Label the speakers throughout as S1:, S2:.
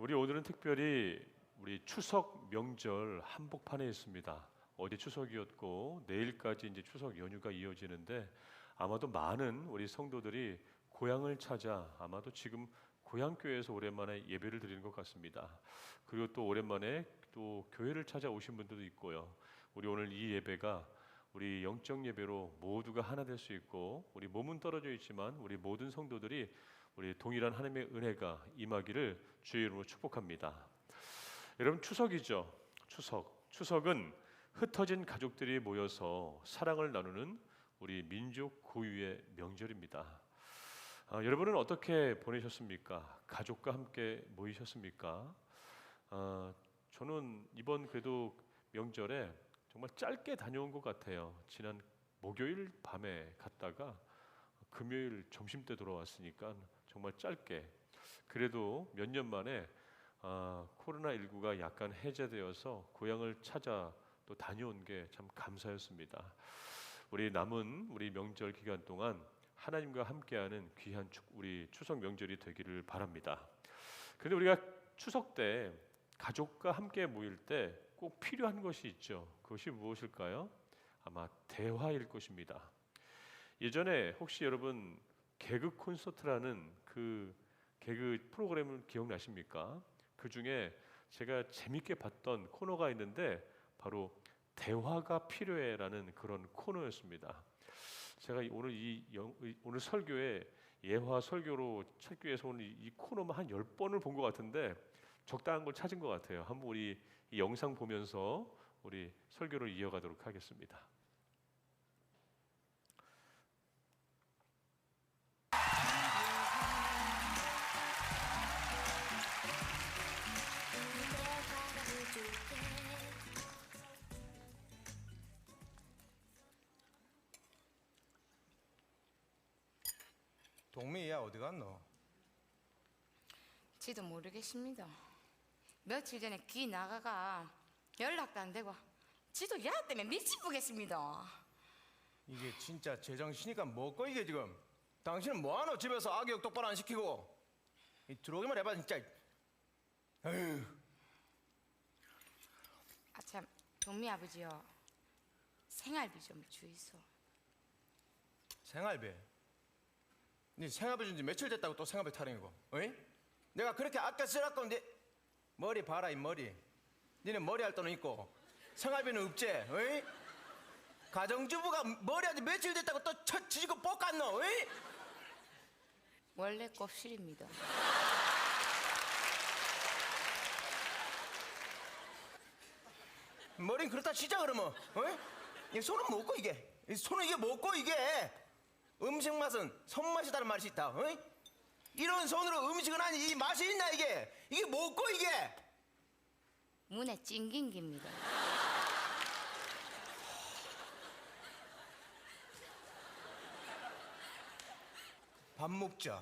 S1: 우리 오늘은 특별히 우리 추석 명절 한복판에 있습니다. 어제 추석이었고 내일까지 이제 추석 연휴가 이어지는데 아마도 많은 우리 성도들이 고향을 찾아 아마도 지금 고향 교회에서 오랜만에 예배를 드리는 것 같습니다. 그리고 또 오랜만에 또 교회를 찾아오신 분들도 있고요. 우리 오늘 이 예배가 우리 영적 예배로 모두가 하나 될 수 있고 우리 몸은 떨어져 있지만 우리 모든 성도들이 우리 동일한 하나님의 은혜가 임하기를 주의 이름으로 축복합니다. 여러분 추석이죠. 추석은 흩어진 가족들이 모여서 사랑을 나누는 우리 민족 고유의 명절입니다. 여러분은 어떻게 보내셨습니까? 가족과 함께 모이셨습니까? 저는 이번 그래도 명절에 정말 짧게 다녀온 것 같아요. 지난 목요일 밤에 갔다가 금요일 점심때 돌아왔으니까 정말 짧게. 그래도 몇 년 만에 코로나19가 약간 해제되어서 고향을 찾아 또 다녀온 게 참 감사였습니다. 우리 남은 우리 명절 기간 동안 하나님과 함께하는 귀한 우리 추석 명절이 되기를 바랍니다. 그런데 우리가 추석 때 가족과 함께 모일 때 꼭 필요한 것이 있죠. 그것이 무엇일까요? 아마 대화일 것입니다. 예전에 혹시 여러분 개그 콘서트라는 그 개그 프로그램을 기억나십니까? 그 중에 제가 재밌게 봤던 코너가 있는데 바로 대화가 필요해라는 그런 코너였습니다. 제가 오늘 설교에 예화 설교로 책교에서 오늘 이 코너만 한 10번을 본 것 같은데 적당한 걸 찾은 것 같아요. 한번 우리 이 영상 보면서 우리 설교를 이어가도록 하겠습니다.
S2: 동미야 어디 갔노?
S3: 지도 모르겠습니다. 며칠 전에 기 나가가 연락도 안 되고 지도 야 때문에 미치겠습니다.
S2: 이게 진짜 제정신이가 뭐고 이게 지금? 당신은 뭐하노 집에서 악역 똑바로 안 시키고 들어오기만 해봐 진짜. 에휴.
S3: 아참 동미 아버지요, 생활비 좀 주이소.
S2: 생활비? 네 생활비 준 지 며칠 됐다고 또 생활비 타령이고? 어이? 내가 그렇게 아껴 쓰라고 네 머리 봐라 이 머리. 니는 머리 할 돈은 있고 생활비는 없지? 어이? 가정주부가 머리 한지 며칠 됐다고 또 지지고 볶았노? 어이?
S3: 원래 곱실입니다.
S2: 머리는 그렇다 치자 그러면. 어이? 이 손은 뭐고 이게? 이 손은 이게 뭐고 이게? 음식 맛은 손맛이다는 말이 있다. 어이? 이런 손으로 음식은 아니 이 맛이 있나 이게? 이게 뭐고 이게?
S3: 문에 찡긴 깁니다.
S2: 밥 먹자.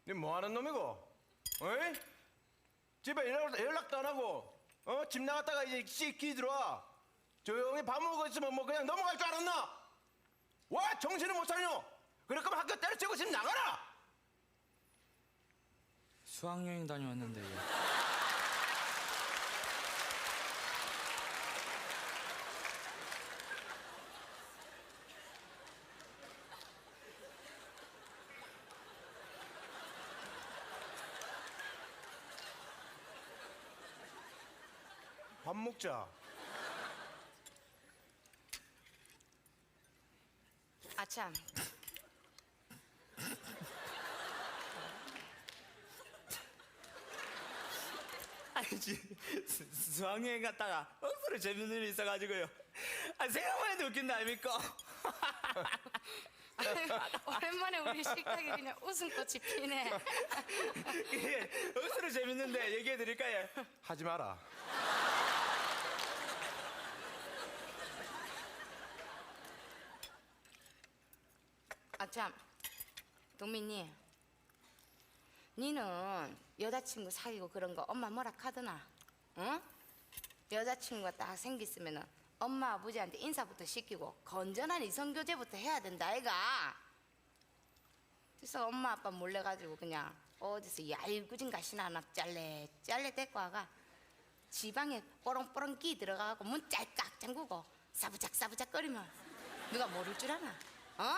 S2: 니 뭐하는 놈이고? 어이? 집에 연락도 안 하고 집 나갔다가 이제 씻기 들어와 조용히 밥 먹고 있으면 뭐 그냥 넘어갈 줄 알았나? 와 정신을 못 차려. 그럴 거면 학교 때려치고 집 나가라.
S4: 수학여행 다녀왔는데요.
S2: 밥 먹자.
S3: 아참
S4: 아니지, 수학여행 갔다가 억수로 재밌는 일이 있어가지고요. 생각만 해도 웃긴다 아닙니까?
S3: 오랜만에 우리 식탁이 그냥 웃음꽃이 피네.
S4: 이게 억수로 재밌는데 얘기해드릴까요?
S2: 하지 마라.
S3: 아참 동민이 니는 여자친구 사귀고 그런 거 엄마 뭐라 카드나? 응? 여자친구가 딱 생겼으면은 엄마 아버지한테 인사부터 시키고 건전한 이성교제부터 해야 된다 아이가. 그래서 엄마 아빠 몰래 가지고 그냥 어디서 얄궂은 가시나 하나 짤래 데리고 와가 지방에 뽀롱뽀롱 끼 들어가고 문 짤깍 잠그고 사부작 거리면 누가 모를 줄 아나? 어?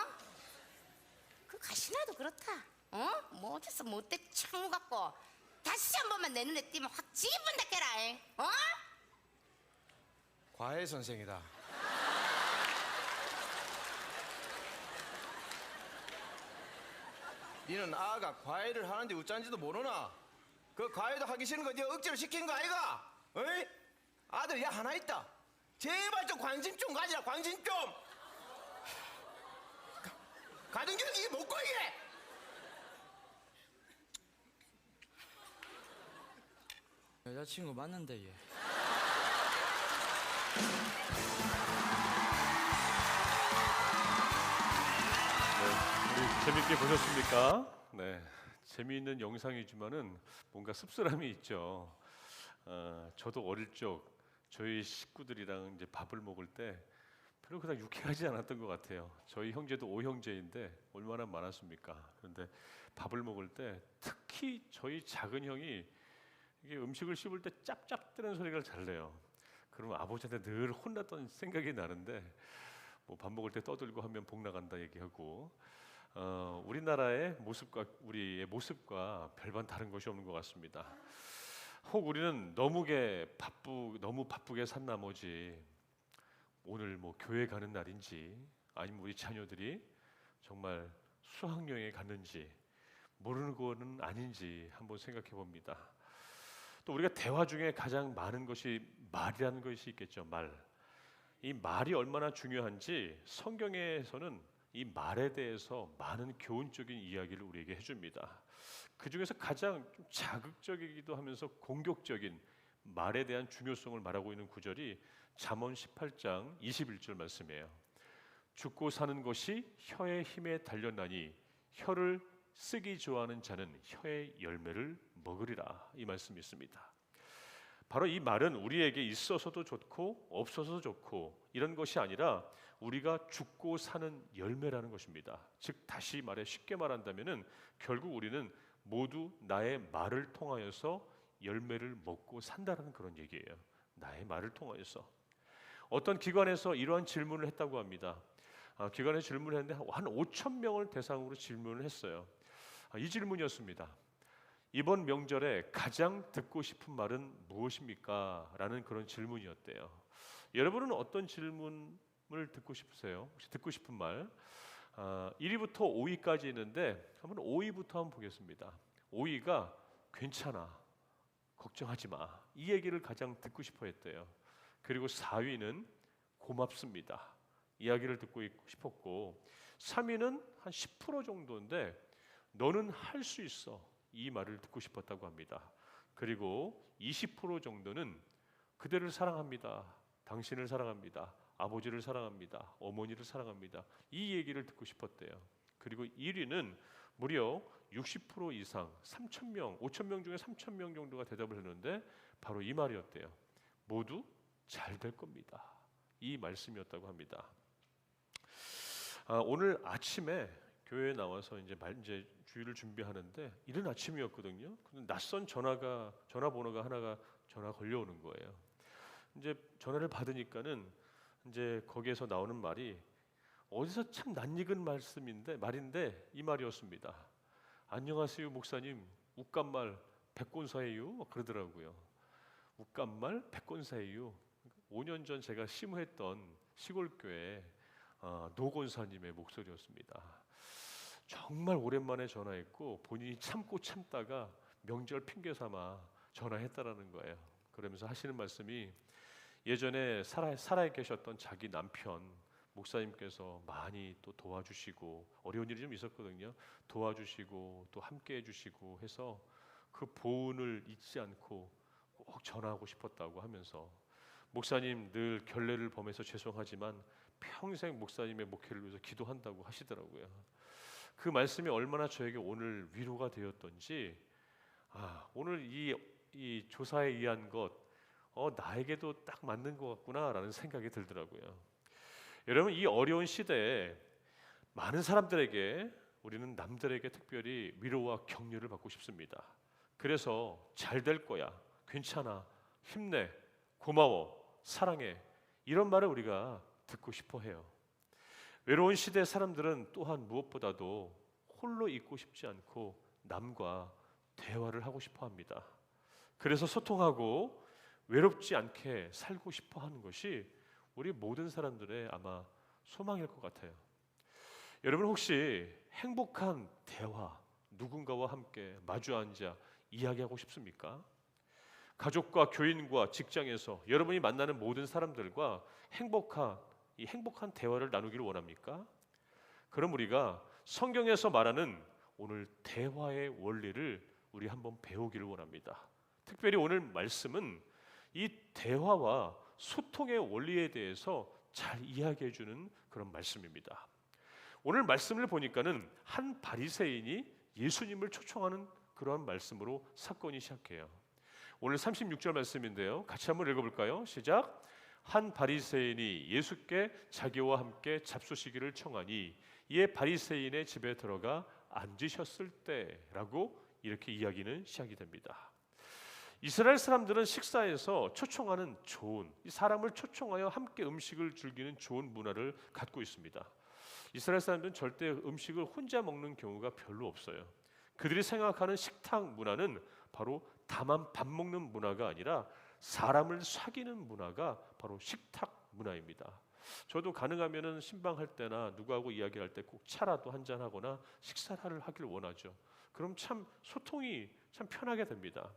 S3: 그 가시나도 그렇다. 어? 뭐 어디서 못돼 창우 갖고 다시 한 번만 내 눈에 띄면 확 지분다 깨라. 어?
S2: 과외 선생이다. 니는 아가 과외를 하는데 어쩐지도 모르나? 그 과외도 하기 싫은 거 네가 억지로 시킨 거 아이가? 어이? 아들 야 하나 있다. 제발 좀 관심 좀 가지라. 관심 좀. 가정교육 이게 뭐고 이게?
S4: 여자친구 맞는데 얘.
S1: 우리 재밌게 보셨습니까? 네, 재미있는 영상이지만은 뭔가 씁쓸함이 있죠. 저도 어릴 적 저희 식구들이랑 이제 밥을 먹을 때 별로 그닥 유쾌하지 않았던 것 같아요. 저희 형제도 5형제인데 얼마나 많았습니까? 그런데 밥을 먹을 때 특히 저희 작은 형이 이게 음식을 씹을 때 짭짭대는 소리가 잘 내요. 그러면 아버지한테 늘 혼났던 생각이 나는데 뭐 밥 먹을 때 떠들고 하면 복 나간다 얘기하고 우리나라의 모습과 우리의 모습과 별반 다른 것이 없는 것 같습니다. 혹 우리는 너무 바쁘게 산 나머지 오늘 뭐 교회 가는 날인지 아니면 우리 자녀들이 정말 수학여행에 갔는지 모르는 거는 아닌지 한번 생각해 봅니다. 또 우리가 대화 중에 가장 많은 것이 말이라는 것이 있겠죠. 말. 이 말이 얼마나 중요한지 성경에서는 이 말에 대해서 많은 교훈적인 이야기를 우리에게 해줍니다. 그 중에서 가장 좀 자극적이기도 하면서 공격적인 말에 대한 중요성을 말하고 있는 구절이 잠언 18장 21절 말씀이에요. 죽고 사는 것이 혀의 힘에 달렸나니 혀를 쓰기 좋아하는 자는 혀의 열매를 먹으리라. 이 말씀이 있습니다. 바로 이 말은 우리에게 있어서도 좋고 없어서도 좋고 이런 것이 아니라 우리가 죽고 사는 열매라는 것입니다. 즉 다시 말해 쉽게 말한다면은 결국 우리는 모두 나의 말을 통하여서 열매를 먹고 산다라는 그런 얘기예요. 나의 말을 통하여서. 어떤 기관에서 이러한 질문을 했다고 합니다. 기관에 질문을 했는데 한 5천 명을 대상으로 질문을 했어요. 이 질문이었습니다. 이번 명절에 가장 듣고 싶은 말은 무엇입니까? 라는 그런 질문이었대요. 여러분은 어떤 질문을 듣고 싶으세요? 혹시 듣고 싶은 말? 1위부터 5위까지 있는데 한번 5위부터 한번 보겠습니다. 5위가 괜찮아, 걱정하지 마. 이 얘기를 가장 듣고 싶어 했대요. 그리고 4위는 고맙습니다. 이야기를 듣고 싶었고 3위는 한 10% 정도인데 너는 할 수 있어. 이 말을 듣고 싶었다고 합니다. 그리고 20% 정도는 그대를 사랑합니다. 당신을 사랑합니다. 아버지를 사랑합니다. 어머니를 사랑합니다. 이 얘기를 듣고 싶었대요. 그리고 1위는 무려 60% 이상 3,000명, 5,000명 중에 3,000명 정도가 대답을 했는데 바로 이 말이었대요. 모두 잘 될 겁니다. 이 말씀이었다고 합니다. 오늘 아침에 교회에 나와서 이제 주일을 준비하는데 이른 아침이었거든요. 근데 낯선 전화번호가 하나가 전화 걸려오는 거예요. 이제 전화를 받으니까는 이제 거기에서 나오는 말이 어디서 참 낯익은 말인데 이 말이었습니다. 안녕하세요 목사님, 웃간말 백권사예요. 그러더라고요. 웃간말 백권사예요. 5년 전 제가 심우했던 시골교회 노권사님의 목소리였습니다. 정말 오랜만에 전화했고 본인이 참다가 명절 핑계 삼아 전화했다라는 거예요. 그러면서 하시는 말씀이 예전에 살아 계셨던 자기 남편 목사님께서 많이 또 도와주시고 어려운 일이 좀 있었거든요. 도와주시고 또 함께 해주시고 해서 그 보은을 잊지 않고 꼭 전화하고 싶었다고 하면서 목사님 늘 결례를 범해서 죄송하지만 평생 목사님의 목회를 위해서 기도한다고 하시더라고요. 그 말씀이 얼마나 저에게 오늘 위로가 되었던지 오늘 이 조사에 의한 것, 나에게도 딱 맞는 것 같구나라는 생각이 들더라고요. 여러분, 이 어려운 시대에 많은 사람들에게, 우리는 남들에게 특별히 위로와 격려를 받고 싶습니다. 그래서 잘 될 거야, 괜찮아, 힘내, 고마워, 사랑해, 이런 말을 우리가 듣고 싶어 해요. 외로운 시대의 사람들은 또한 무엇보다도 홀로 있고 싶지 않고 남과 대화를 하고 싶어 합니다. 그래서 소통하고 외롭지 않게 살고 싶어 하는 것이 우리 모든 사람들의 아마 소망일 것 같아요. 여러분, 혹시 행복한 대화, 누군가와 함께 마주 앉아 이야기하고 싶습니까? 가족과 교인과 직장에서 여러분이 만나는 모든 사람들과 행복한 대화를 나누기를 원합니까? 그럼 우리가 성경에서 말하는 오늘 대화의 원리를 우리 한번 배우기를 원합니다. 특별히 오늘 말씀은 이 대화와 소통의 원리에 대해서 잘 이야기해 주는 그런 말씀입니다. 오늘 말씀을 보니까는 한 바리새인이 예수님을 초청하는 그러한 말씀으로 사건이 시작해요. 오늘 36절 말씀인데요, 같이 한번 읽어볼까요? 시작. 한 바리새인이 예수께 자기와 함께 잡수시기를 청하니 이에 바리새인의 집에 들어가 앉으셨을 때라고 이렇게 이야기는 시작이 됩니다. 이스라엘 사람들은 식사에서 초청하는 좋은, 이 사람을 초청하여 함께 음식을 즐기는 좋은 문화를 갖고 있습니다. 이스라엘 사람들은 절대 음식을 혼자 먹는 경우가 별로 없어요. 그들이 생각하는 식탁 문화는 바로 다만 밥 먹는 문화가 아니라 사람을 사귀는 문화가 바로 식탁 문화입니다. 저도 가능하면은 신방할 때나 누구하고 이야기할 때 꼭 차라도 한잔 하거나 식사를 하길 원하죠. 그럼 참 소통이 참 편하게 됩니다.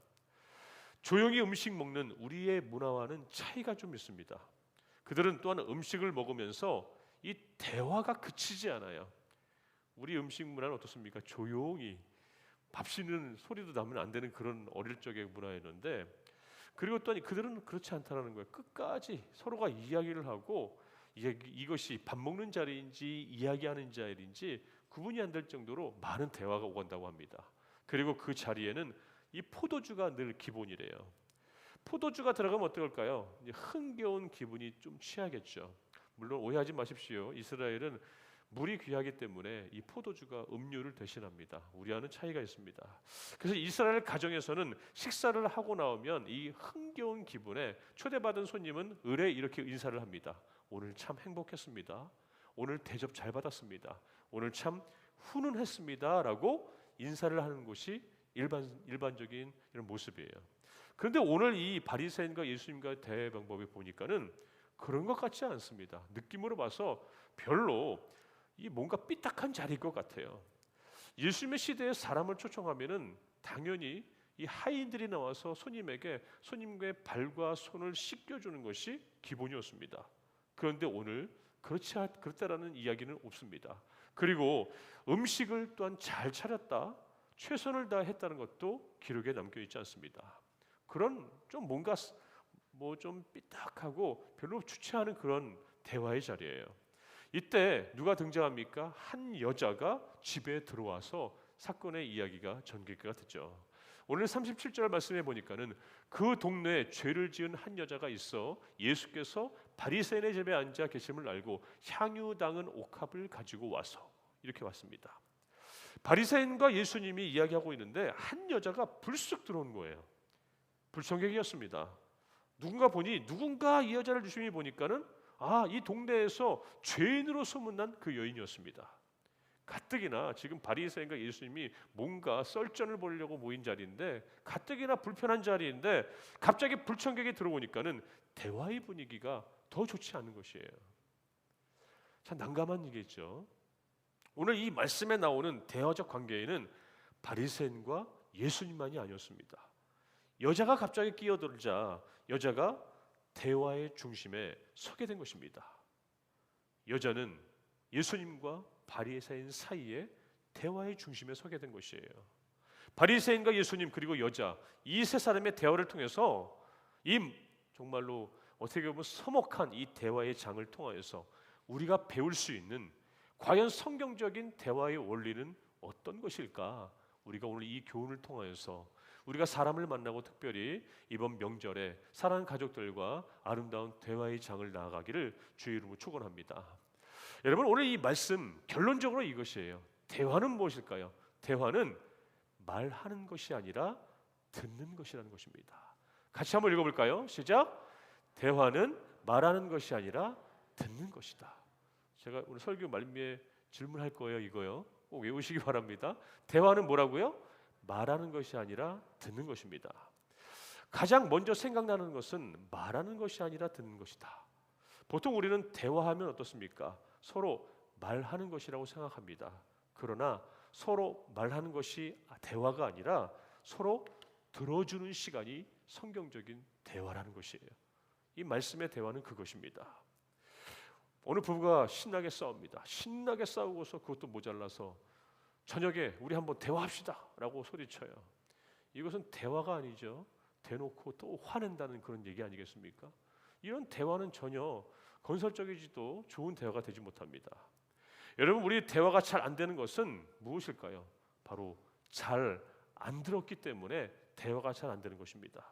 S1: 조용히 음식 먹는 우리의 문화와는 차이가 좀 있습니다. 그들은 또한 음식을 먹으면서 이 대화가 그치지 않아요. 우리 음식 문화는 어떻습니까? 조용히 밥 씹는 소리도 나면 안 되는 그런 어릴 적의 문화였는데, 그리고 또한 그들은 그렇지 않다라는 거예요. 끝까지 서로가 이야기를 하고 이것이 밥 먹는 자리인지 이야기하는 자리인지 구분이 안 될 정도로 많은 대화가 오간다고 합니다. 그리고 그 자리에는 이 포도주가 늘 기본이래요. 포도주가 들어가면 어떨까요? 흥겨운 기분이 좀 취하겠죠. 물론 오해하지 마십시오. 이스라엘은 물이 귀하기 때문에 이 포도주가 음료를 대신합니다. 우리와는 차이가 있습니다. 그래서 이스라엘 가정에서는 식사를 하고 나오면 이 흥겨운 기분에 초대받은 손님은 을에 이렇게 인사를 합니다. 오늘 참 행복했습니다. 오늘 대접 잘 받았습니다. 오늘 참 훈훈했습니다. 라고 인사를 하는 것이 일반적인 이런 모습이에요. 그런데 오늘 이 바리새인과 예수님과의 대화 방법을 보니까는 그런 것 같지 않습니다. 느낌으로 봐서 별로 이 뭔가 삐딱한 자리일 것 같아요. 예수님의 시대에 사람을 초청하면은 당연히 이 하인들이 나와서 손님의 발과 손을 씻겨주는 것이 기본이었습니다. 그런데 오늘 그렇다라는 이야기는 없습니다. 그리고 음식을 또한 잘 차렸다, 최선을 다했다는 것도 기록에 남겨 있지 않습니다. 그런 좀 뭔가 좀 삐딱하고 별로 주체하는 그런 대화의 자리예요. 이때 누가 등장합니까? 한 여자가 집에 들어와서 사건의 이야기가 전개가 됐죠. 오늘 37절 말씀해 보니까는 그 동네에 죄를 지은 한 여자가 있어 예수께서 바리새인의 집에 앉아 계심을 알고 향유 담은 옥합을 가지고 와서 이렇게 왔습니다. 바리새인과 예수님이 이야기하고 있는데 한 여자가 불쑥 들어온 거예요. 불청객이었습니다. 누군가 이 여자를 유심히 보니까는 이 동네에서 죄인으로 소문난 그 여인이었습니다. 가뜩이나 지금 바리새인과 예수님이 뭔가 썰전을 벌이려고 모인 자리인데, 가뜩이나 불편한 자리인데 갑자기 불청객이 들어오니까는 대화의 분위기가 더 좋지 않은 것이에요. 참 난감한 얘기죠. 오늘 이 말씀에 나오는 대화적 관계에는 바리새인과 예수님만이 아니었습니다. 여자가 갑자기 끼어들자 여자가 대화의 중심에 서게 된 것입니다. 여자는 예수님과 바리새인 사이에 대화의 중심에 서게 된 것이에요. 바리새인과 예수님 그리고 여자, 이 세 사람의 대화를 통해서 이 정말로 어떻게 보면 서먹한 이 대화의 장을 통하여서 우리가 배울 수 있는 과연 성경적인 대화의 원리는 어떤 것일까? 우리가 오늘 이 교훈을 통하여서 우리가 사람을 만나고 특별히 이번 명절에 사랑하는 가족들과 아름다운 대화의 장을 나아가기를 주의 이름으로 축원합니다. 여러분, 오늘 이 말씀 결론적으로 이것이에요. 대화는 무엇일까요? 대화는 말하는 것이 아니라 듣는 것이라는 것입니다. 같이 한번 읽어볼까요? 시작. 대화는 말하는 것이 아니라 듣는 것이다. 제가 오늘 설교 말미에 질문할 거예요. 이거요. 꼭 외우시기 바랍니다. 대화는 뭐라고요? 말하는 것이 아니라 듣는 것입니다. 가장 먼저 생각나는 것은 말하는 것이 아니라 듣는 것이다. 보통 우리는 대화하면 어떻습니까? 서로 말하는 것이라고 생각합니다. 그러나 서로 말하는 것이 대화가 아니라 서로 들어주는 시간이 성경적인 대화라는 것이에요. 이 말씀의 대화는 그것입니다. 어느 부부가 신나게 싸웁니다. 신나게 싸우고서 그것도 모자라서 저녁에 우리 한번 대화합시다 라고 소리쳐요. 이것은 대화가 아니죠. 대놓고 또 화낸다는 그런 얘기 아니겠습니까? 이런 대화는 전혀 건설적이지도 좋은 대화가 되지 못합니다. 여러분, 우리 대화가 잘 안 되는 것은 무엇일까요? 바로 잘 안 들었기 때문에 대화가 잘 안 되는 것입니다.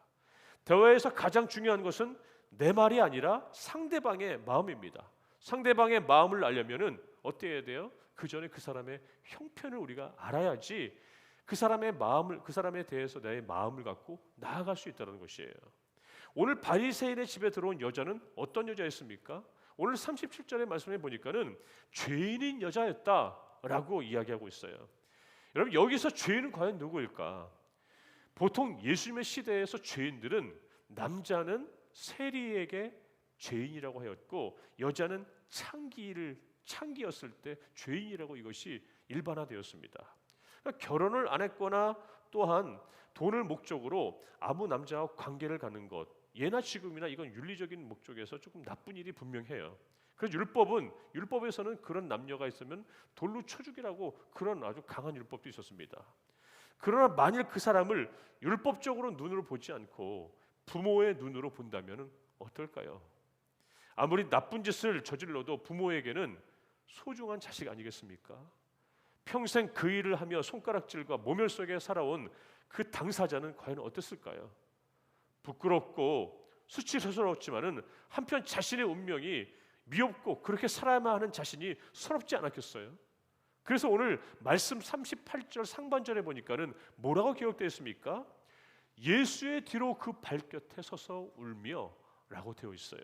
S1: 대화에서 가장 중요한 것은 내 말이 아니라 상대방의 마음입니다. 상대방의 마음을 알려면은 어떻게 해야 돼요? 그 전에 그 사람의 형편을 우리가 알아야지 그 사람의 마음을, 그 사람에 대해서 내 마음을 갖고 나아갈 수 있다는 것이에요. 오늘 바리새인의 집에 들어온 여자는 어떤 여자였습니까? 오늘 37절의 말씀에 보니까는 죄인인 여자였다라고 이야기하고 있어요. 여러분, 여기서 죄인은 과연 누구일까? 보통 예수님의 시대에서 죄인들은 남자는 세리에게 죄인이라고 하였고 여자는 창기였을 때 죄인이라고 이것이 일반화되었습니다. 그러니까 결혼을 안 했거나 또한 돈을 목적으로 아무 남자와 관계를 갖는 것, 예나 지금이나 이건 윤리적인 목적에서 조금 나쁜 일이 분명해요. 그래서 율법에서는 그런 남녀가 있으면 돌로 쳐 죽이라고 그런 아주 강한 율법도 있었습니다. 그러나 만일 그 사람을 율법적으로 눈으로 보지 않고 부모의 눈으로 본다면 어떨까요? 아무리 나쁜 짓을 저질러도 부모에게는 소중한 자식 아니겠습니까? 평생 그 일을 하며 손가락질과 모멸 속에 살아온 그 당사자는 과연 어땠을까요? 부끄럽고 수치스러웠지만은 한편 자신의 운명이 미흡고 그렇게 살아야만 하는 자신이 서럽지 않았겠어요? 그래서 오늘 말씀 38절 상반절에 보니까는 뭐라고 기록되어 있습니까? 예수의 뒤로 그 발곁에 서서 울며 라고 되어 있어요.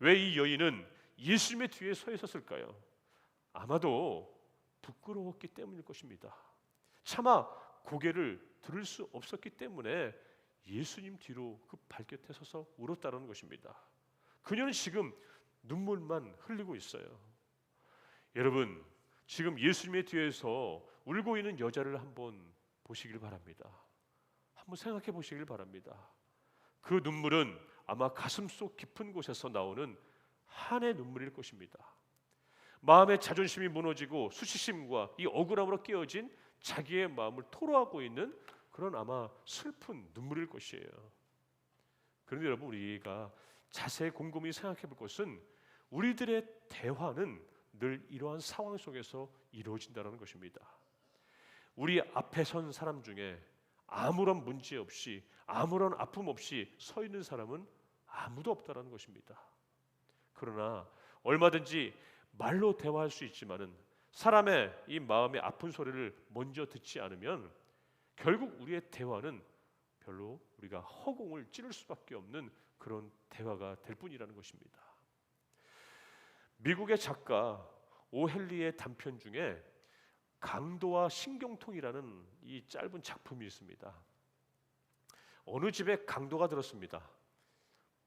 S1: 왜 이 여인은 예수님의 뒤에 서 있었을까요? 아마도 부끄러웠기 때문일 것입니다. 차마 고개를 들을 수 없었기 때문에 예수님 뒤로 그 발곁에 서서 울었다는 것입니다. 그녀는 지금 눈물만 흘리고 있어요. 여러분, 지금 예수님의 뒤에서 울고 있는 여자를 한번 보시길 바랍니다. 한번 생각해 보시길 바랍니다. 그 눈물은 아마 가슴속 깊은 곳에서 나오는 한의 눈물일 것입니다. 마음의 자존심이 무너지고 수치심과 이 억울함으로 깨어진 자기의 마음을 토로하고 있는 그런 아마 슬픈 눈물일 것이에요. 그런데 여러분, 우리가 자세히 곰곰이 생각해 볼 것은 우리들의 대화는 늘 이러한 상황 속에서 이루어진다는 것입니다. 우리 앞에 선 사람 중에 아무런 문제 없이 아무런 아픔 없이 서 있는 사람은 아무도 없다는 것입니다. 그러나 얼마든지 말로 대화할 수 있지만은 사람의 이 마음의 아픈 소리를 먼저 듣지 않으면 결국 우리의 대화는 별로 우리가 허공을 찌를 수밖에 없는 그런 대화가 될 뿐이라는 것입니다. 미국의 작가 오헨리의 단편 중에 강도와 신경통이라는 이 짧은 작품이 있습니다. 어느 집에 강도가 들었습니다.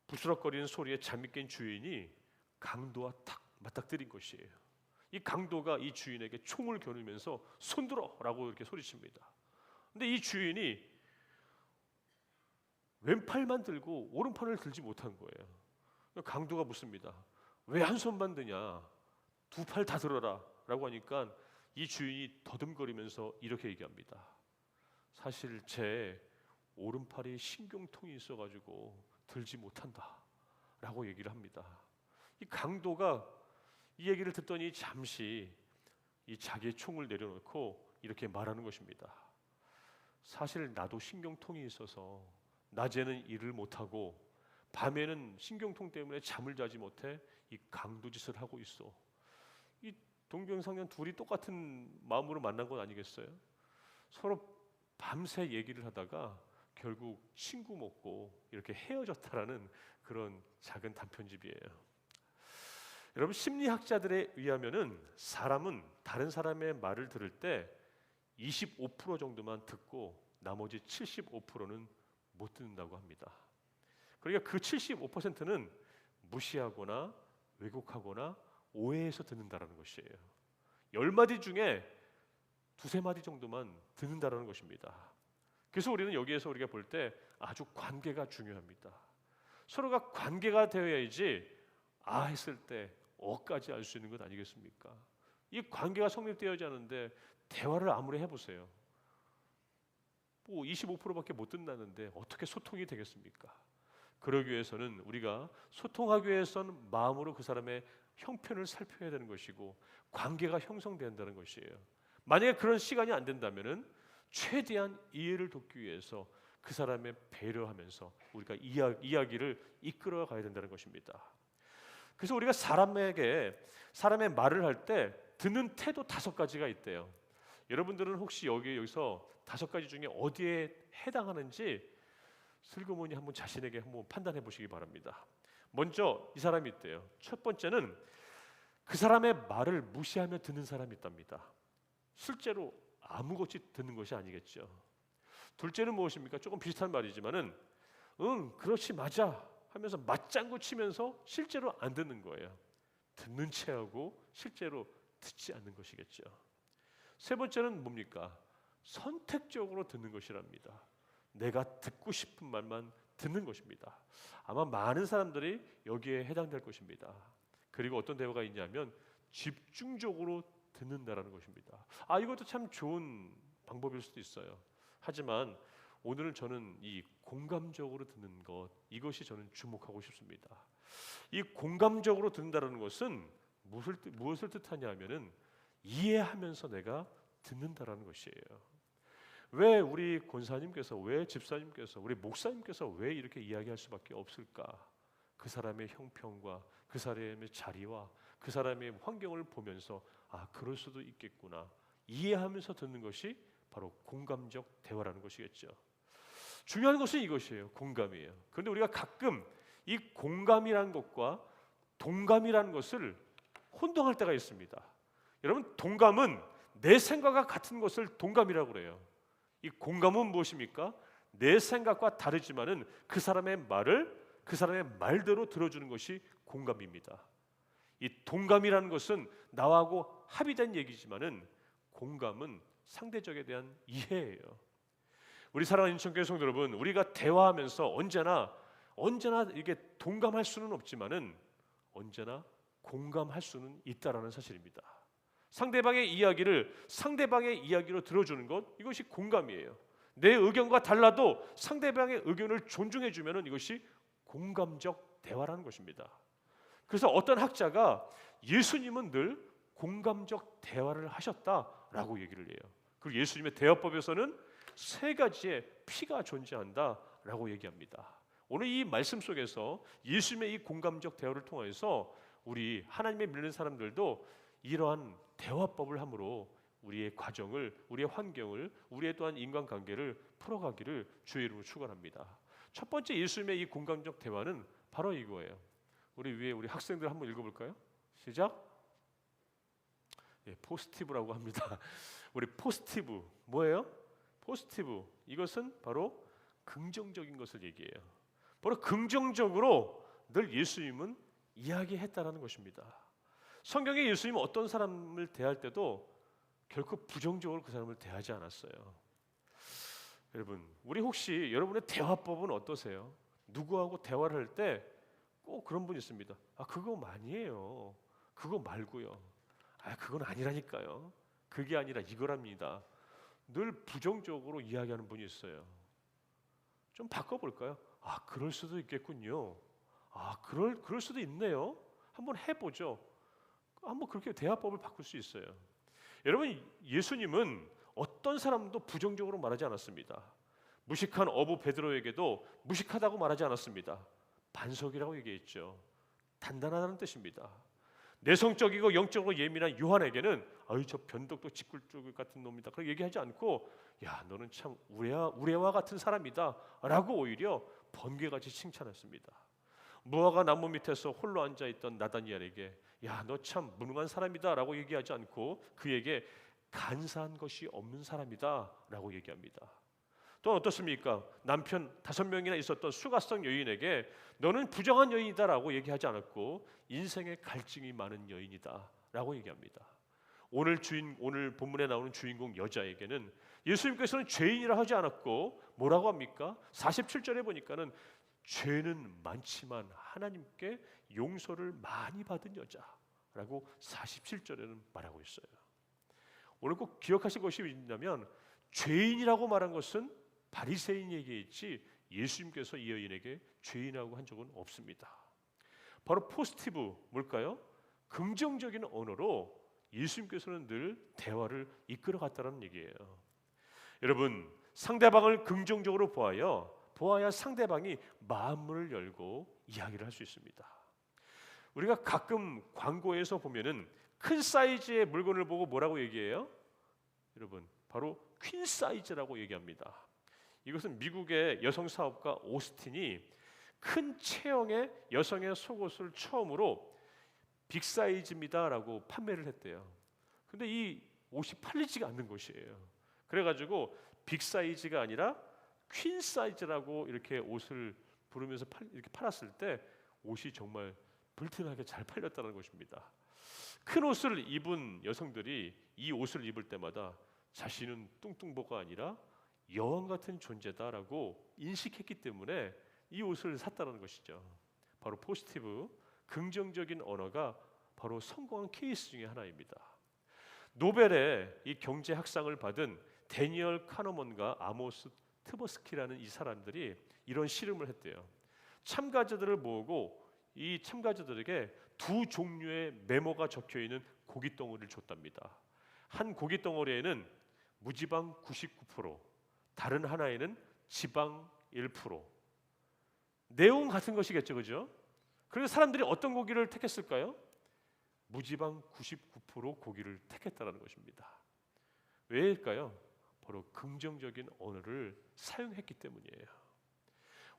S1: 부스럭거리는 소리에 잠이 깬 주인이 강도와 탁 맞닥뜨린 것이에요. 이 강도가 이 주인에게 총을 겨누면서 손들어라고 이렇게 소리칩니다. 근데 이 주인이 왼팔만 들고 오른팔을 들지 못한 거예요. 강도가 묻습니다. 왜 한 손만 드냐? 두 팔 다 들어라 라고 하니까 이 주인이 더듬거리면서 이렇게 얘기합니다. 사실 제 오른팔에 신경통이 있어가지고 들지 못한다 라고 얘기를 합니다. 이 강도가 이 얘기를 듣더니 잠시 이 자기의 총을 내려놓고 이렇게 말하는 것입니다. 사실 나도 신경통이 있어서 낮에는 일을 못하고 밤에는 신경통 때문에 잠을 자지 못해 이 강도짓을 하고 있어. 이 동병상련 둘이 똑같은 마음으로 만난 것 아니겠어요? 서로 밤새 얘기를 하다가 결국 친구 먹고 이렇게 헤어졌다라는 그런 작은 단편집이에요. 여러분, 심리학자들에 의하면은 사람은 다른 사람의 말을 들을 때 25% 정도만 듣고 나머지 75%는 못 듣는다고 합니다. 그러니까 그 75%는 무시하거나 왜곡하거나 오해해서 듣는다라는 것이에요. 10마디 중에 2~3마디 정도만 듣는다라는 것입니다. 그래서 우리는 여기에서 우리가 볼 때 아주 관계가 중요합니다. 서로가 관계가 되어야지 아 했을 때 어까지 알 수 있는 것 아니겠습니까? 이 관계가 성립되어야지 하는데 대화를 아무리 해보세요. 뭐 25%밖에 못 듣는다는데 어떻게 소통이 되겠습니까? 그러기 위해서는 우리가 소통하기 위해서는 마음으로 그 사람의 형편을 살펴야 되는 것이고 관계가 형성된다는 것이에요. 만약에 그런 시간이 안 된다면은 최대한 이해를 돕기 위해서 그 사람의 배려하면서 우리가 이야기를 이끌어 가야 된다는 것입니다. 그래서 우리가 사람의 말을 할 때 듣는 태도 5가지가 있대요. 여러분들은 혹시 여기서 5가지 중에 어디에 해당하는지 슬그머니 한번 자신에게 한번 판단해 보시기 바랍니다. 먼저 이 사람이 있대요. 첫 번째는 그 사람의 말을 무시하며 듣는 사람이 있답니다. 실제로 아무것이 듣는 것이 아니겠죠. 둘째는 무엇입니까? 조금 비슷한 말이지만은 그렇지 맞아 하면서 맞장구 치면서 실제로 안 듣는 거예요. 듣는 체하고 실제로 듣지 않는 것이겠죠. 세 번째는 뭡니까? 선택적으로 듣는 것이랍니다. 내가 듣고 싶은 말만 듣는 것입니다. 아마 많은 사람들이 여기에 해당될 것입니다. 그리고 어떤 대화가 있냐면 집중적으로 듣는다라는 것입니다. 이것도 참 좋은 방법일 수도 있어요. 하지만 오늘은 저는 이 공감적으로 듣는 것, 이것이 저는 주목하고 싶습니다. 이 공감적으로 듣는다는 것은 무엇을 뜻하냐 하면은 이해하면서 내가 듣는다라는 것이에요. 왜 우리 권사님께서, 왜 집사님께서, 우리 목사님께서 왜 이렇게 이야기할 수밖에 없을까? 그 사람의 형편과 그 사람의 자리와 그 사람의 환경을 보면서 그럴 수도 있겠구나 이해하면서 듣는 것이 바로 공감적 대화라는 것이겠죠. 중요한 것은 이것이에요. 공감이에요. 그런데 우리가 가끔 이 공감이라는 것과 동감이라는 것을 혼동할 때가 있습니다. 여러분, 동감은 내 생각과 같은 것을 동감이라고 그래요. 이 공감은 무엇입니까? 내 생각과 다르지만은 그 사람의 말을 그 사람의 말대로 들어주는 것이 공감입니다. 이 동감이라는 것은 나하고 합의된 얘기지만은 공감은 상대적에 대한 이해예요. 우리 사랑하는 인천교회 성도 여러분, 우리가 대화하면서 언제나 이게 동감할 수는 없지만은 언제나 공감할 수는 있다라는 사실입니다. 상대방의 이야기를 상대방의 이야기로 들어주는 것, 이것이 공감이에요. 내 의견과 달라도 상대방의 의견을 존중해 주면은 이것이 공감적 대화라는 것입니다. 그래서 어떤 학자가 예수님은 늘 공감적 대화를 하셨다라고 얘기를 해요. 그리고 예수님의 대화법에서는 3가지의 P가 존재한다라고 얘기합니다. 오늘 이 말씀 속에서 예수님의 이 공감적 대화를 통해서 우리 하나님의 믿는 사람들도 이러한 대화법을 함으로 우리의 과정을, 우리의 환경을, 우리의 또한 인간관계를 풀어가기를 주의 이름으로 축원합니다. 첫 번째 예수님의 이 공감적 대화는 바로 이거예요. 우리 위에 우리 학생들 한번 읽어볼까요? 시작. 포스티브라고 합니다. 우리 포스티브 뭐예요? 포스티브, 이것은 바로 긍정적인 것을 얘기해요. 바로 긍정적으로 늘 예수님은 이야기했다라는 것입니다. 성경에 예수님은 어떤 사람을 대할 때도 결코 부정적으로 그 사람을 대하지 않았어요. 여러분, 우리 혹시 여러분의 대화법은 어떠세요? 누구하고 대화를 할 때 꼭 그런 분이 있습니다. 그거 아니에요. 그거 말고요. 그건 아니라니까요. 그게 아니라 이거랍니다. 늘 부정적으로 이야기하는 분이 있어요. 좀 바꿔볼까요? 그럴 수도 있겠군요. 그럴 수도 있네요. 한번 해보죠. 한번 그렇게 대화법을 바꿀 수 있어요. 여러분, 예수님은 어떤 사람도 부정적으로 말하지 않았습니다. 무식한 어부 베드로에게도 무식하다고 말하지 않았습니다. 반석이라고 얘기했죠. 단단하다는 뜻입니다. 내성적이고 영적으로 예민한 요한에게는 아유 저 변덕도 지꿀조개 같은 놈이다 그렇게 얘기하지 않고 야 너는 참 우레와 같은 사람이다 라고 오히려 번개같이 칭찬했습니다. 무화과 나무 밑에서 홀로 앉아있던 나다니엘에게 야 너 참 무능한 사람이다 라고 얘기하지 않고 그에게 간사한 것이 없는 사람이다 라고 얘기합니다. 또 어떻습니까? 남편 5명이나 있었던 수가성 여인에게 너는 부정한 여인이다 라고 얘기하지 않았고 인생에 갈증이 많은 여인이다 라고 얘기합니다. 오늘 본문에 나오는 주인공 여자에게는 예수님께서는 죄인이라 하지 않았고 뭐라고 합니까? 47절에 보니까는 죄는 많지만 하나님께 용서를 많이 받은 여자라고 47절에는 말하고 있어요. 오늘 꼭 기억하실 것이 있냐면 죄인이라고 말한 것은 바리새인에게 있지 예수님께서 이 여인에게 죄인이라고 한 적은 없습니다. 바로 포지티브 뭘까요? 긍정적인 언어로 예수님께서는 늘 대화를 이끌어 갔다는 얘기예요. 여러분 상대방을 긍정적으로 보아야 상대방이 마음문을 열고 이야기를 할 수 있습니다. 우리가 가끔 광고에서 보면은 큰 사이즈의 물건을 보고 뭐라고 얘기해요? 여러분 바로 퀸 사이즈라고 얘기합니다. 이것은 미국의 여성 사업가 오스틴이 큰 체형의 여성의 속옷을 처음으로 빅 사이즈입니다라고 판매를 했대요. 근데 이 옷이 팔리지가 않는 것이에요. 그래가지고 빅 사이즈가 아니라 퀸 사이즈라고 이렇게 옷을 부르면서 이렇게 팔았을 때 옷이 정말 불티나게 잘 팔렸다는 것입니다. 큰 옷을 입은 여성들이 이 옷을 입을 때마다 자신은 뚱뚱보가 아니라 여왕 같은 존재다라고 인식했기 때문에 이 옷을 샀다는 것이죠. 바로 포지티브, 긍정적인 언어가 바로 성공한 케이스 중에 하나입니다. 노벨의 이 경제학상을 받은 데니얼 카너먼과 아모스 트버스키라는 이 사람들이 이런 실험을 했대요. 참가자들을 모으고 이 참가자들에게 2 종류의 메모가 적혀 있는 고기 덩어리를 줬답니다. 한 고기 덩어리에는 무지방 99%, 다른 하나에는 지방 1%. 내용 같은 것이겠죠, 그죠? 그래서 사람들이 어떤 고기를 택했을까요? 무지방 99% 고기를 택했다는 것입니다. 왜일까요? 바로 긍정적인 언어를 사용했기 때문이에요.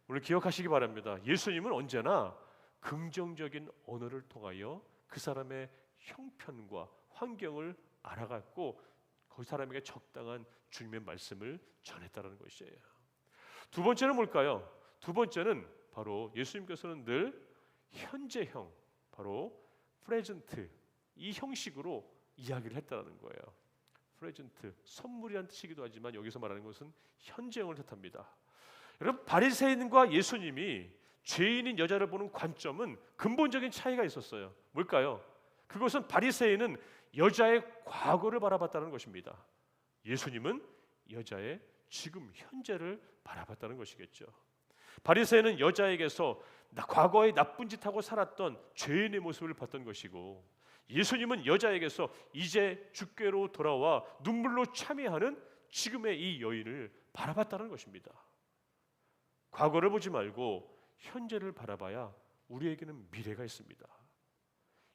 S1: 오늘 기억하시기 바랍니다. 예수님은 언제나 긍정적인 언어를 통하여 그 사람의 형편과 환경을 알아갔고 그 사람에게 적당한 주님의 말씀을 전했다는 것이에요. 두 번째는 뭘까요? 두 번째는 바로 예수님께서는 늘 현재형, 바로 프레젠트 이 형식으로 이야기를 했다는 거예요. 프레젠트, 선물이란 뜻이기도 하지만 여기서 말하는 것은 현재형을 뜻합니다. 여러분 바리새인과 예수님이 죄인인 여자를 보는 관점은 근본적인 차이가 있었어요. 뭘까요? 그것은 바리새인은 여자의 과거를 바라봤다는 것입니다. 예수님은 여자의 지금 현재를 바라봤다는 것이겠죠. 바리새인은 여자에게서 과거에 나쁜 짓하고 살았던 죄인의 모습을 봤던 것이고 예수님은 여자에게서 이제 주께로 돌아와 눈물로 참회하는 지금의 이 여인을 바라봤다는 것입니다. 과거를 보지 말고 현재를 바라봐야 우리에게는 미래가 있습니다.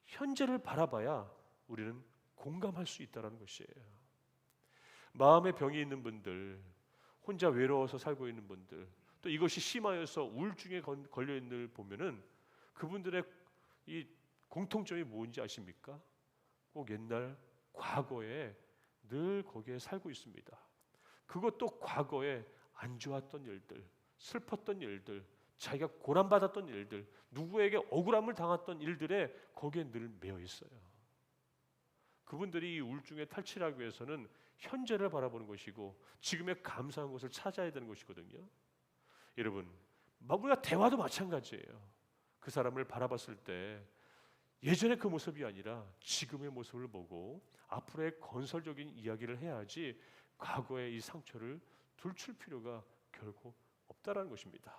S1: 현재를 바라봐야 우리는 공감할 수 있다는 것이에요. 마음의 병이 있는 분들, 혼자 외로워서 살고 있는 분들, 또 이것이 심하여서 우울증에 걸려 있는 분들 보면은 그분들의 이 공통점이 뭔지 아십니까? 꼭 옛날 과거에 늘 거기에 살고 있습니다. 그것도 과거에 안 좋았던 일들, 슬펐던 일들, 자기가 고난받았던 일들, 누구에게 억울함을 당했던 일들에 거기에 늘 매여 있어요. 그분들이 이 우울증에 탈출하기 위해서는 현재를 바라보는 것이고 지금의 감사한 것을 찾아야 되는 것이거든요. 여러분, 우리가 대화도 마찬가지예요. 그 사람을 바라봤을 때 예전의 그 모습이 아니라 지금의 모습을 보고 앞으로의 건설적인 이야기를 해야지 과거의 이 상처를 들출 필요가 결코 없다라는 것입니다.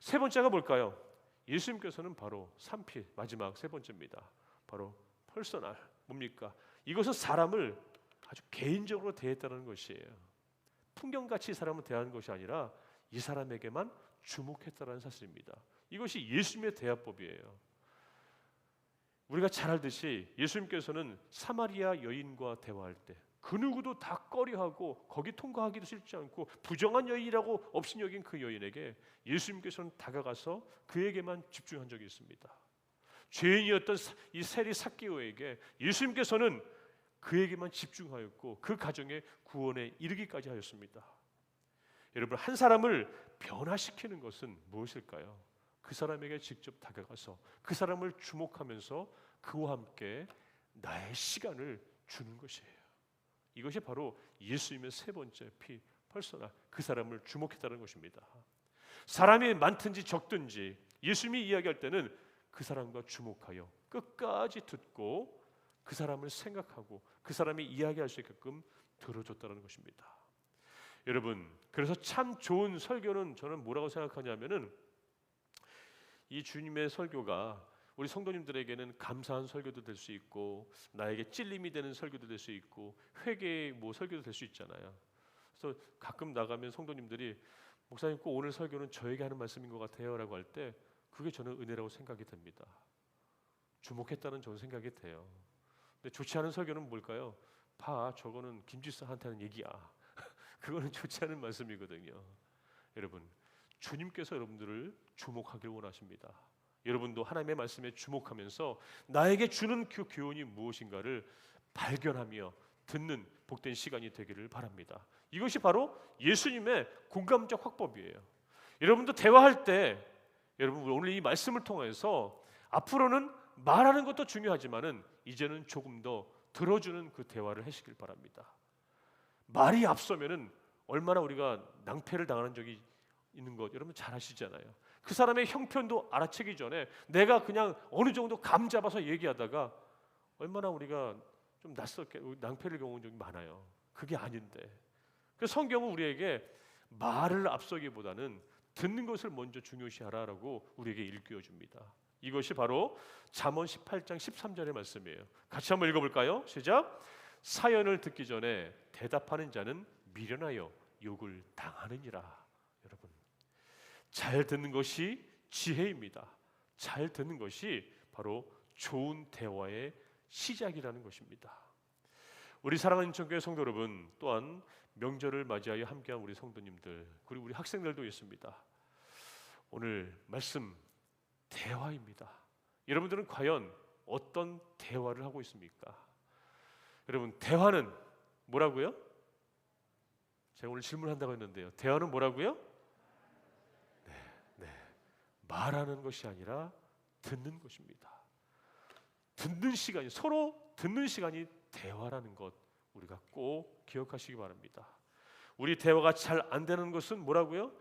S1: 세 번째가 뭘까요? 예수님께서는 바로 3P 마지막 세 번째입니다. 바로 퍼스널 뭡니까? 이것은 사람을 아주 개인적으로 대했다는 것이에요. 풍경같이 이 사람을 대하는 것이 아니라 이 사람에게만 주목했다는 사실입니다. 이것이 예수님의 대화법이에요. 우리가 잘 알듯이 예수님께서는 사마리아 여인과 대화할 때 그 누구도 다 꺼려하고 거기 통과하기도 싫지 않고 부정한 여인이라고 없인 여긴 그 여인에게 예수님께서는 다가가서 그에게만 집중한 적이 있습니다. 죄인이었던 이 세리 삭개오에게 예수님께서는 그에게만 집중하였고 그 가정의 구원에 이르기까지 하였습니다. 여러분, 한 사람을 변화시키는 것은 무엇일까요? 그 사람에게 직접 다가가서 그 사람을 주목하면서 그와 함께 나의 시간을 주는 것이에요. 이것이 바로 예수님의 세 번째 퍼소나, 그 사람을 주목했다는 것입니다. 사람이 많든지 적든지 예수님이 이야기할 때는 그 사람과 주목하여 끝까지 듣고 그 사람을 생각하고 그 사람이 이야기할 수 있게끔 들어줬다는 것입니다. 여러분, 그래서 참 좋은 설교는 저는 뭐라고 생각하냐면은 이 주님의 설교가 우리 성도님들에게는 감사한 설교도 될 수 있고 나에게 찔림이 되는 설교도 될 수 있고 회개의 설교도 될 수 있잖아요. 그래서 가끔 나가면 성도님들이 목사님 꼭 오늘 설교는 저에게 하는 말씀인 것 같아요라고 할 때 그게 저는 은혜라고 생각이 됩니다. 주목했다는 저는 생각이 돼요. 근데 좋지 않은 설교는 뭘까요? 봐, 저거는 김지사한테 하는 얘기야. 그거는 좋지 않은 말씀이거든요. 여러분, 주님께서 여러분들을 주목하길 원하십니다. 여러분도 하나님의 말씀에 주목하면서 나에게 주는 그 교훈이 무엇인가를 발견하며 듣는 복된 시간이 되기를 바랍니다. 이것이 바로 예수님의 공감적 화법이에요. 여러분도 대화할 때 여러분 오늘 이 말씀을 통해서 앞으로는 말하는 것도 중요하지만은 이제는 조금 더 들어주는 그 대화를 하시길 바랍니다. 말이 앞서면은 얼마나 우리가 낭패를 당하는 적이 있는 것 여러분 잘 아시잖아요. 그 사람의 형편도 알아채기 전에 내가 그냥 어느 정도 감 잡아서 얘기하다가 얼마나 우리가 좀 낯설게 낭패를 경험한 적이 많아요. 그게 아닌데. 그래서 성경은 우리에게 말을 앞서기보다는 듣는 것을 먼저 중요시하라라고 우리에게 일깨워 줍니다. 이것이 바로 잠언 18장 13절의 말씀이에요. 같이 한번 읽어볼까요? 시작. 사연을 듣기 전에 대답하는 자는 미련하여 욕을 당하느니라. 여러분, 잘 듣는 것이 지혜입니다. 잘 듣는 것이 바로 좋은 대화의 시작이라는 것입니다. 우리 사랑하는 인천교회 성도 여러분, 또한 명절을 맞이하여 함께한 우리 성도님들 그리고 우리 학생들도 있습니다. 오늘 말씀 대화입니다. 여러분들은 과연 어떤 대화를 하고 있습니까? 여러분, 대화는 뭐라고요? 제가 오늘 질문한다고 했는데요. 대화는 뭐라고요? 말하는 것이 아니라 듣는 것입니다. 듣는 시간이 서로 듣는 시간이 대화라는 것 우리가 꼭 기억하시기 바랍니다. 우리 대화가 잘 안 되는 것은 뭐라고요?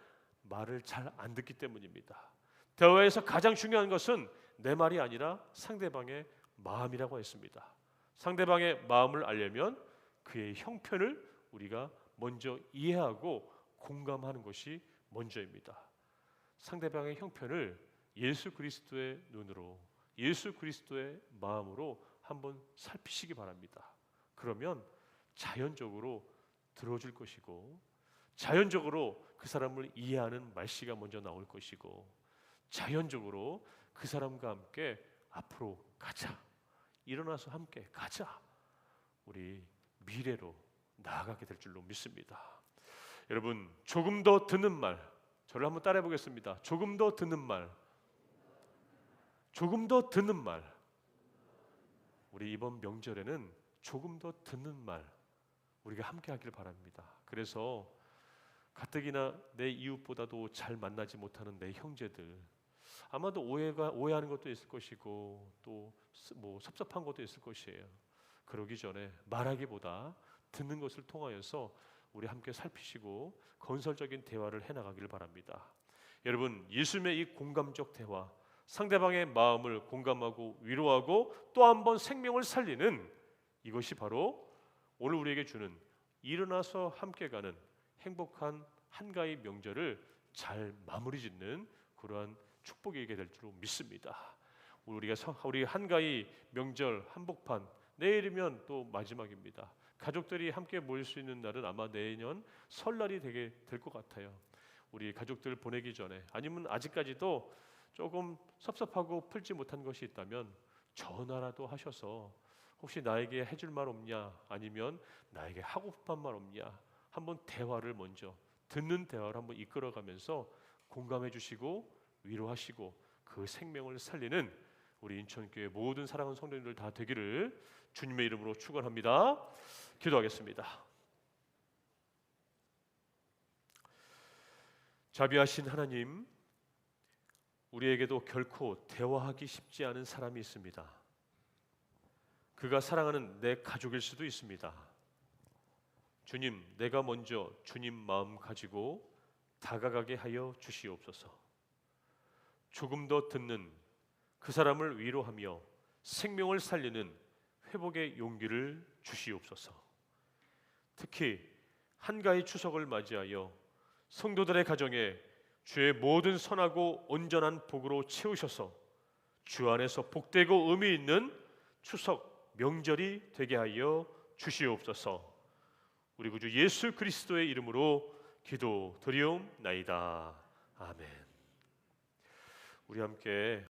S1: 말을 잘 안 듣기 때문입니다. 대화에서 가장 중요한 것은 내 말이 아니라 상대방의 마음이라고 했습니다. 상대방의 마음을 알려면 그의 형편을 우리가 먼저 이해하고 공감하는 것이 먼저입니다. 상대방의 형편을 예수 그리스도의 눈으로 예수 그리스도의 마음으로 한번 살피시기 바랍니다. 그러면 자연적으로 들어줄 것이고 자연적으로 그 사람을 이해하는 말씨가 먼저 나올 것이고 자연적으로 그 사람과 함께 앞으로 가자, 일어나서 함께 가자, 우리 미래로 나아가게 될 줄로 믿습니다. 여러분, 조금 더 듣는 말, 저를 한번 따라해 보겠습니다. 조금 더 듣는 말, 조금 더 듣는 말. 우리 이번 명절에는 조금 더 듣는 말 우리가 함께 하길 바랍니다. 그래서 가뜩이나 내 이웃보다도 잘 만나지 못하는 내 형제들, 아마도 오해하는 것도 있을 것이고 또 뭐 섭섭한 것도 있을 것이에요. 그러기 전에 말하기보다 듣는 것을 통하여서 우리 함께 살피시고 건설적인 대화를 해나가기를 바랍니다. 여러분, 예수님의 이 공감적 대화, 상대방의 마음을 공감하고 위로하고 또 한 번 생명을 살리는 이것이 바로 오늘 우리에게 주는 일어나서 함께 가는 행복한 한가위 명절을 잘 마무리 짓는 그러한 축복이 될 줄 믿습니다. 우리 한가위 명절 한복판 내일이면 또 마지막입니다. 가족들이 함께 모일 수 있는 날은 아마 내년 설날이 되게 될 것 같아요. 우리 가족들 보내기 전에, 아니면 아직까지도 조금 섭섭하고 풀지 못한 것이 있다면 전화라도 하셔서 혹시 나에게 해줄 말 없냐, 아니면 나에게 하고 싶은 말 없냐, 한번 대화를 먼저 듣는 대화를 한번 이끌어가면서 공감해 주시고 위로하시고 그 생명을 살리는 우리 인천교회 모든 사랑하는 성도님들 다 되기를 주님의 이름으로 축원합니다. 기도하겠습니다. 자비하신 하나님, 우리에게도 결코 대화하기 쉽지 않은 사람이 있습니다. 그가 사랑하는 내 가족일 수도 있습니다. 주님, 내가 먼저 주님 마음 가지고 다가가게 하여 주시옵소서. 조금 더 듣는 그 사람을 위로하며 생명을 살리는 회복의 용기를 주시옵소서. 특히 한가위 추석을 맞이하여 성도들의 가정에 주의 모든 선하고 온전한 복으로 채우셔서 주 안에서 복되고 의미 있는 추석 명절이 되게 하여 주시옵소서. 우리 구주 예수 그리스도의 이름으로 기도드리옵나이다. 아멘. 우리 함께